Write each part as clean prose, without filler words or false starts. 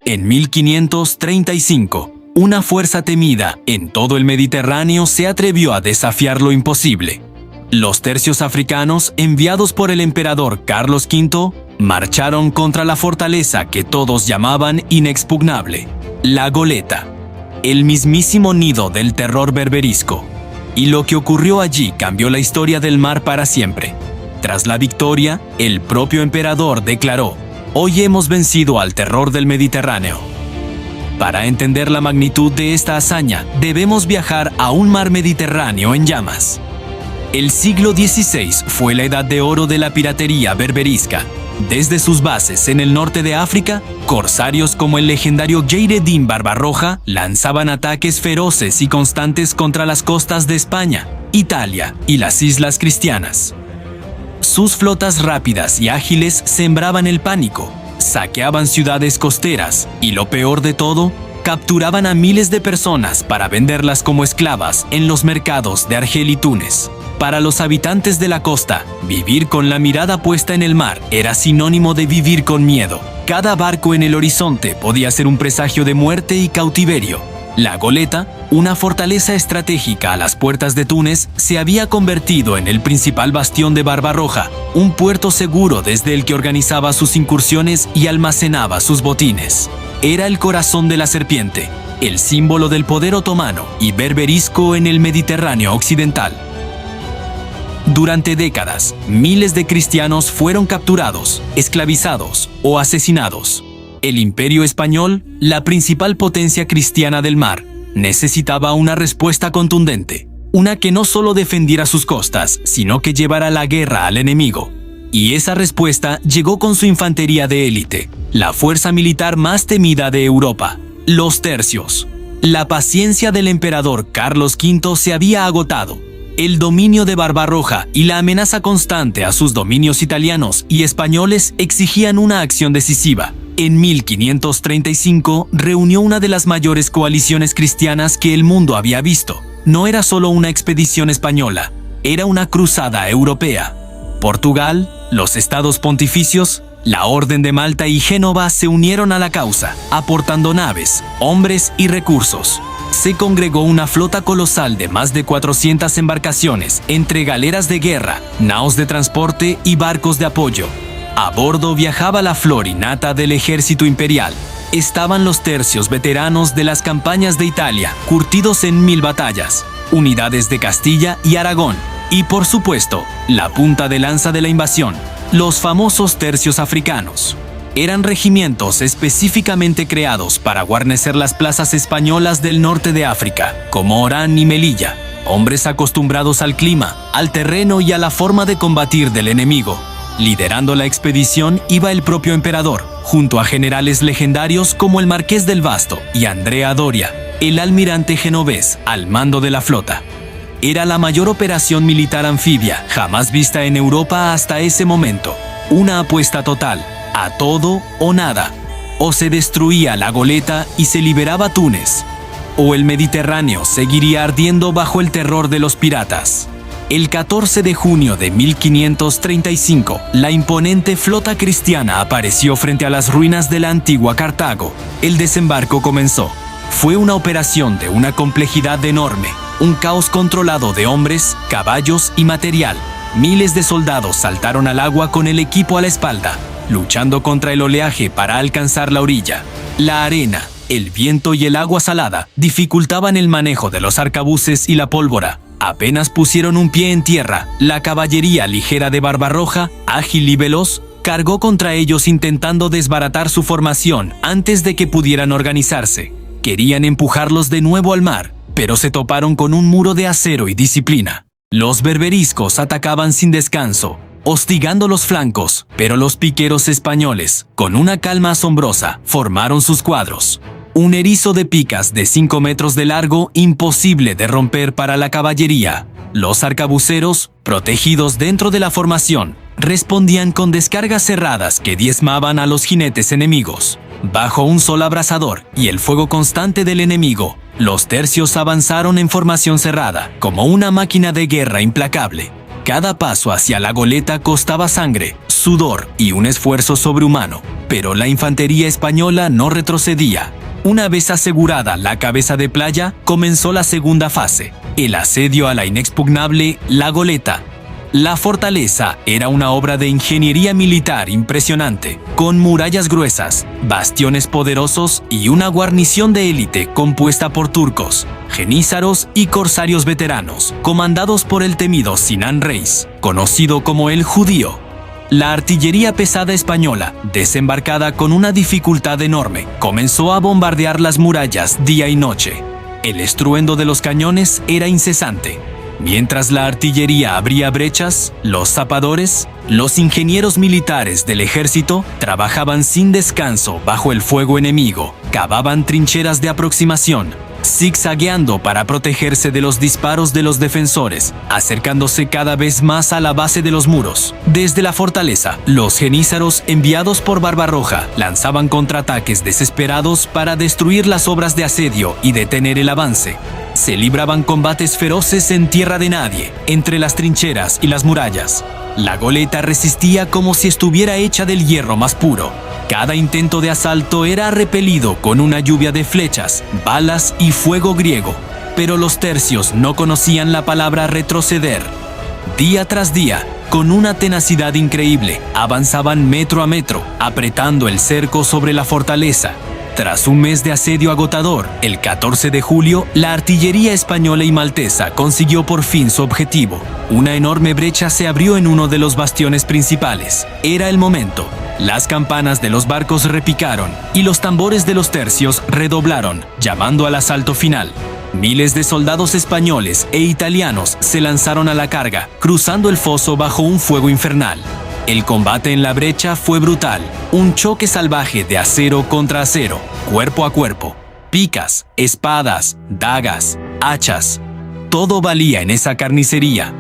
En 1535, una fuerza temida en todo el Mediterráneo se atrevió a desafiar lo imposible. Los tercios africanos, enviados por el emperador Carlos V, marcharon contra la fortaleza que todos llamaban inexpugnable, la Goleta, el mismísimo nido del terror berberisco. Y lo que ocurrió allí cambió la historia del mar para siempre. Tras la victoria, el propio emperador declaró: «Hoy hemos vencido al terror del Mediterráneo». Para entender la magnitud de esta hazaña, debemos viajar a un mar Mediterráneo en llamas. El siglo XVI fue la edad de oro de la piratería berberisca. Desde sus bases en el norte de África, corsarios como el legendario Kheireddin Barbarroja lanzaban ataques feroces y constantes contra las costas de España, Italia y las islas cristianas. Sus flotas rápidas y ágiles sembraban el pánico, saqueaban ciudades costeras y, lo peor de todo, capturaban a miles de personas para venderlas como esclavas en los mercados de Argel y Túnez. Para los habitantes de la costa, vivir con la mirada puesta en el mar era sinónimo de vivir con miedo. Cada barco en el horizonte podía ser un presagio de muerte y cautiverio. La Goleta, una fortaleza estratégica a las puertas de Túnez, se había convertido en el principal bastión de Barbarroja, un puerto seguro desde el que organizaba sus incursiones y almacenaba sus botines. Era el corazón de la serpiente, el símbolo del poder otomano y berberisco en el Mediterráneo occidental. Durante décadas, miles de cristianos fueron capturados, esclavizados o asesinados. El Imperio Español, la principal potencia cristiana del mar, necesitaba una respuesta contundente, una que no solo defendiera sus costas, sino que llevara la guerra al enemigo. Y esa respuesta llegó con su infantería de élite, la fuerza militar más temida de Europa, los tercios. La paciencia del emperador Carlos V se había agotado. El dominio de Barbarroja y la amenaza constante a sus dominios italianos y españoles exigían una acción decisiva. En 1535 reunió una de las mayores coaliciones cristianas que el mundo había visto. No era solo una expedición española, era una cruzada europea. Portugal, los estados pontificios, la Orden de Malta y Génova se unieron a la causa, aportando naves, hombres y recursos. Se congregó una flota colosal de más de 400 embarcaciones, entre galeras de guerra, naos de transporte y barcos de apoyo. A bordo viajaba la flor y nata del ejército imperial. Estaban los tercios veteranos de las campañas de Italia, curtidos en 1000 batallas, unidades de Castilla y Aragón, y por supuesto, la punta de lanza de la invasión, los famosos tercios africanos. Eran regimientos específicamente creados para guarnecer las plazas españolas del norte de África, como Orán y Melilla, hombres acostumbrados al clima, al terreno y a la forma de combatir del enemigo. Liderando la expedición iba el propio emperador, junto a generales legendarios como el Marqués del Vasto y Andrea Doria, el almirante genovés al mando de la flota. Era la mayor operación militar anfibia jamás vista en Europa hasta ese momento. Una apuesta total, a todo o nada. O se destruía la Goleta y se liberaba Túnez, o el Mediterráneo seguiría ardiendo bajo el terror de los piratas. El 14 de junio de 1535, la imponente flota cristiana apareció frente a las ruinas de la antigua Cartago. El desembarco comenzó. Fue una operación de una complejidad enorme, un caos controlado de hombres, caballos y material. Miles de soldados saltaron al agua con el equipo a la espalda, luchando contra el oleaje para alcanzar la orilla. La arena, el viento y el agua salada dificultaban el manejo de los arcabuces y la pólvora. Apenas pusieron un pie en tierra, la caballería ligera de Barbarroja, ágil y veloz, cargó contra ellos intentando desbaratar su formación antes de que pudieran organizarse. Querían empujarlos de nuevo al mar, pero se toparon con un muro de acero y disciplina. Los berberiscos atacaban sin descanso, hostigando los flancos, pero los piqueros españoles, con una calma asombrosa, formaron sus cuadros. Un erizo de picas de 5 metros de largo, imposible de romper para la caballería. Los arcabuceros, protegidos dentro de la formación, respondían con descargas cerradas que diezmaban a los jinetes enemigos. Bajo un sol abrasador y el fuego constante del enemigo, los tercios avanzaron en formación cerrada, como una máquina de guerra implacable. Cada paso hacia la Goleta costaba sangre, sudor y un esfuerzo sobrehumano. Pero la infantería española no retrocedía. Una vez asegurada la cabeza de playa, comenzó la segunda fase, el asedio a la inexpugnable La Goleta. La fortaleza era una obra de ingeniería militar impresionante, con murallas gruesas, bastiones poderosos y una guarnición de élite compuesta por turcos, jenízaros y corsarios veteranos, comandados por el temido Sinan Reis, conocido como el Judío. La artillería pesada española, desembarcada con una dificultad enorme, comenzó a bombardear las murallas día y noche. El estruendo de los cañones era incesante. Mientras la artillería abría brechas, los zapadores, los ingenieros militares del ejército, trabajaban sin descanso bajo el fuego enemigo, cavaban trincheras de aproximación, zigzagueando para protegerse de los disparos de los defensores, acercándose cada vez más a la base de los muros. Desde la fortaleza, los jenízaros enviados por Barbarroja lanzaban contraataques desesperados para destruir las obras de asedio y detener el avance. Se libraban combates feroces en tierra de nadie, entre las trincheras y las murallas. La goleta resistía como si estuviera hecha del hierro más puro. Cada intento de asalto era repelido con una lluvia de flechas, balas y fuego griego. Pero los tercios no conocían la palabra retroceder. Día tras día, con una tenacidad increíble, avanzaban metro a metro, apretando el cerco sobre la fortaleza. Tras un mes de asedio agotador, el 14 de julio, la artillería española y maltesa consiguió por fin su objetivo. Una enorme brecha se abrió en uno de los bastiones principales. Era el momento. Las campanas de los barcos repicaron y los tambores de los tercios redoblaron, llamando al asalto final. Miles de soldados españoles e italianos se lanzaron a la carga, cruzando el foso bajo un fuego infernal. El combate en la brecha fue brutal, un choque salvaje de acero contra acero, cuerpo a cuerpo. Picas, espadas, dagas, hachas. Todo valía en esa carnicería.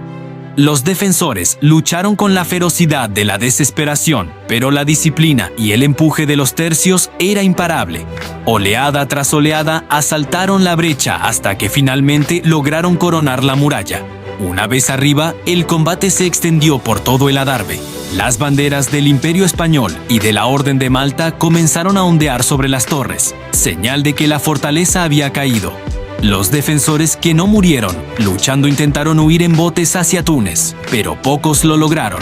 Los defensores lucharon con la ferocidad de la desesperación, pero la disciplina y el empuje de los tercios era imparable. Oleada tras oleada asaltaron la brecha hasta que finalmente lograron coronar la muralla. Una vez arriba, el combate se extendió por todo el adarve. Las banderas del Imperio Español y de la Orden de Malta comenzaron a ondear sobre las torres, señal de que la fortaleza había caído. Los defensores que no murieron, luchando intentaron huir en botes hacia Túnez, pero pocos lo lograron.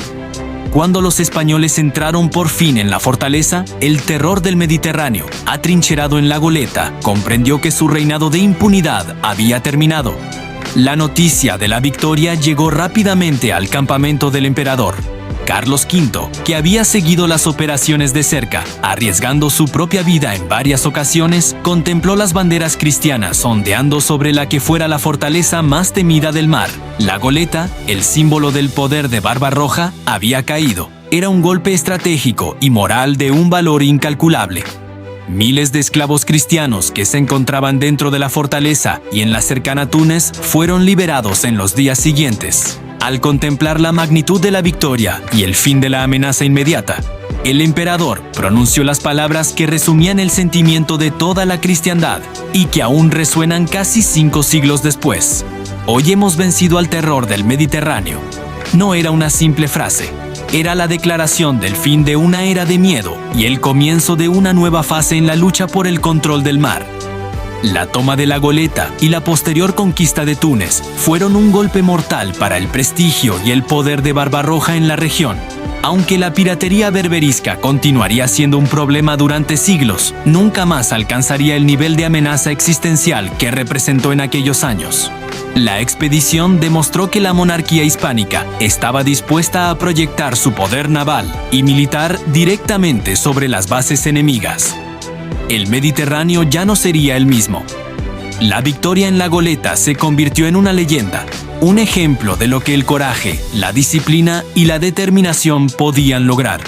Cuando los españoles entraron por fin en la fortaleza, el terror del Mediterráneo, atrincherado en La Goleta, comprendió que su reinado de impunidad había terminado. La noticia de la victoria llegó rápidamente al campamento del emperador. Carlos V, que había seguido las operaciones de cerca, arriesgando su propia vida en varias ocasiones, contempló las banderas cristianas ondeando sobre la que fuera la fortaleza más temida del mar. La Goleta, el símbolo del poder de Barbarroja, había caído. Era un golpe estratégico y moral de un valor incalculable. Miles de esclavos cristianos que se encontraban dentro de la fortaleza y en la cercana Túnez fueron liberados en los días siguientes. Al contemplar la magnitud de la victoria y el fin de la amenaza inmediata, el emperador pronunció las palabras que resumían el sentimiento de toda la cristiandad y que aún resuenan casi 5 siglos después. Hoy hemos vencido al terror del Mediterráneo. No era una simple frase. Era la declaración del fin de una era de miedo y el comienzo de una nueva fase en la lucha por el control del mar. La toma de La Goleta y la posterior conquista de Túnez fueron un golpe mortal para el prestigio y el poder de Barbarroja en la región. Aunque la piratería berberisca continuaría siendo un problema durante siglos, nunca más alcanzaría el nivel de amenaza existencial que representó en aquellos años. La expedición demostró que la monarquía hispánica estaba dispuesta a proyectar su poder naval y militar directamente sobre las bases enemigas. El Mediterráneo ya no sería el mismo. La victoria en La Goleta se convirtió en una leyenda, un ejemplo de lo que el coraje, la disciplina y la determinación podían lograr.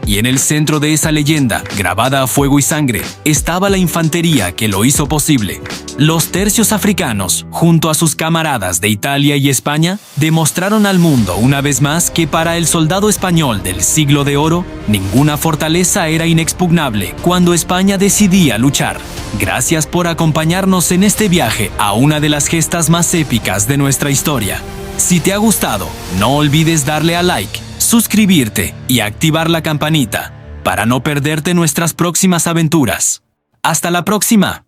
Y en el centro de esa leyenda, grabada a fuego y sangre, estaba la infantería que lo hizo posible. Los tercios africanos, junto a sus camaradas de Italia y España, demostraron al mundo una vez más que para el soldado español del siglo de oro, ninguna fortaleza era inexpugnable cuando España decidía luchar. Gracias por acompañarnos en este viaje a una de las gestas más épicas de nuestra historia. Si te ha gustado, no olvides darle a like, suscribirte y activar la campanita. para no perderte nuestras próximas aventuras. ¡Hasta la próxima!